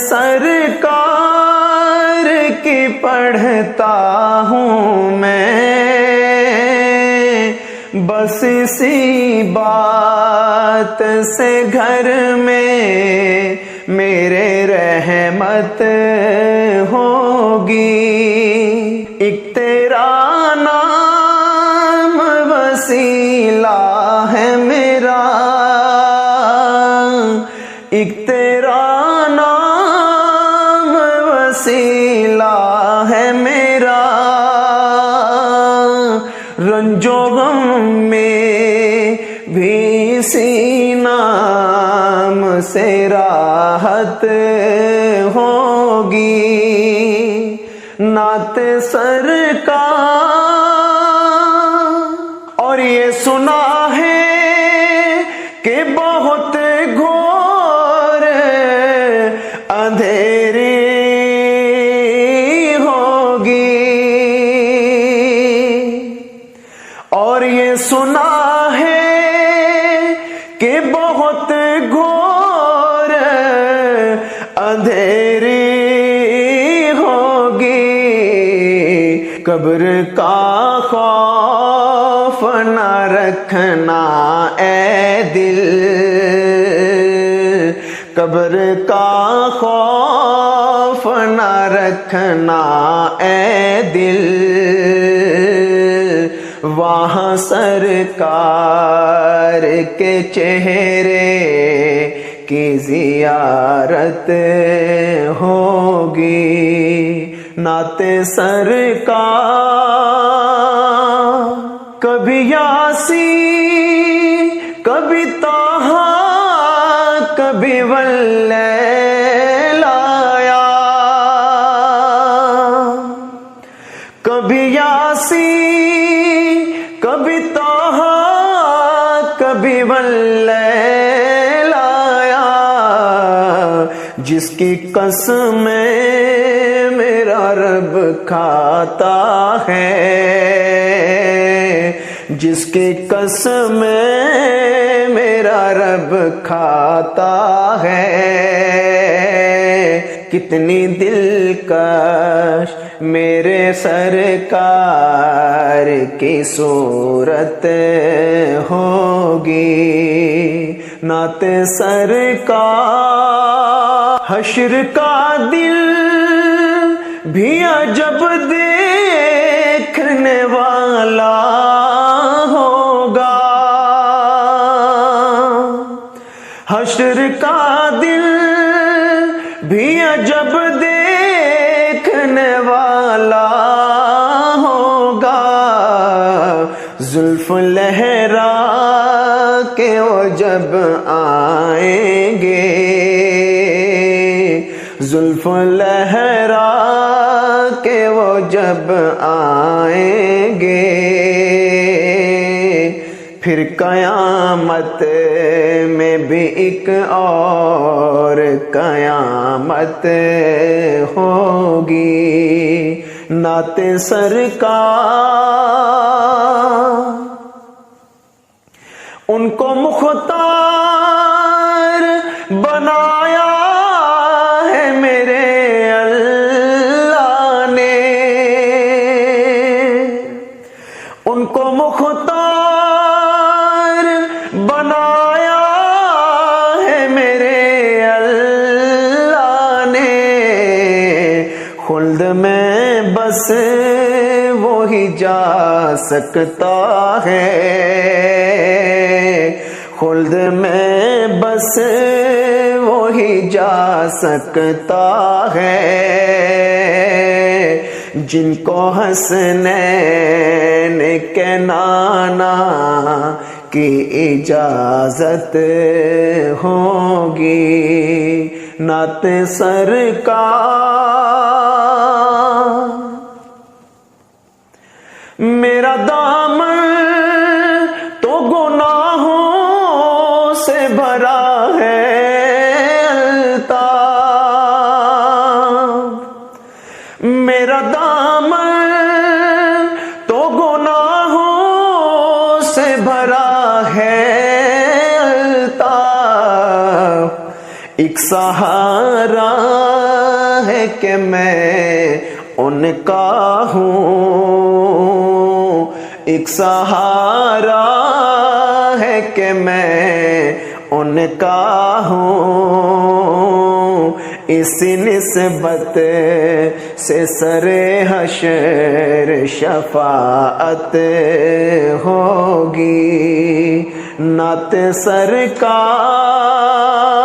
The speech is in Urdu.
سرکار کی پڑھتا ہوں میں، بس اسی بات سے گھر میں میرے رحمت ہوگی۔ ایک تیرا نام وسیلہ ہے میرا، ایک تیرا نام وسیلہ ہے میرا، رنج و غم میں بھی اسی نام سے راحت ہوگی۔ نعت سرکار اور یہ سنا ہے کہ بہت گھور اندھیری ہوگی، اور یہ سنا ہے کہ بہت گھور اندھیری ہوگی۔ قبر کا خوف نہ رکھنا اے دل، قبر کا خوف نہ رکھنا اے دل، وہاں سرکار کے چہرے کی زیارت ہوگی۔ نعت سرکار کبھی یاسین، کبھی طٰہٰ، کبھی واللیل آیا، کبھی یاسین، کبھی طٰہٰ، کبھی واللیل آیا، جس کی قسمیں میرا رب کھاتا ہے، جس کی قسمیں میرا رب کھاتا ہے، کتنی دلکش میرے سرکار کی صورت ہوگی۔ نعت سرکار حشر کا دل بھی عجب دیکھنے والا ہوگا، حشر کا دل بھی عجب دیکھنے والا ہوگا، زلف لہرا کے وہ جب آئیں گے، زلف لہرا کہ وہ جب آئیں گے، پھر قیامت میں بھی ایک اور قیامت ہوگی۔ نعت سرکار ان کو مختار بنایا ہے میرے اللہ نے، ان کو مختار بنایا ہے میرے اللہ نے، خلد میں بس وہی جا سکتا ہے، خلد میں بس وہی جا سکتا ہے، جن کو حسنین کے نانا کی اجازت ہوگی۔ نعت سرکار میرا دامن تو گناہوں سے بھرا ہے الطاف، میرا دامن تو گناہوں سے بھرا ہے الطاف، ایک سہارا کہ میں ان کا ہوں، ایک سہارا ہے کہ میں ان کا ہوں، اسی نسبت سے سر حشر شفاعت ہوگی، نعت سرکار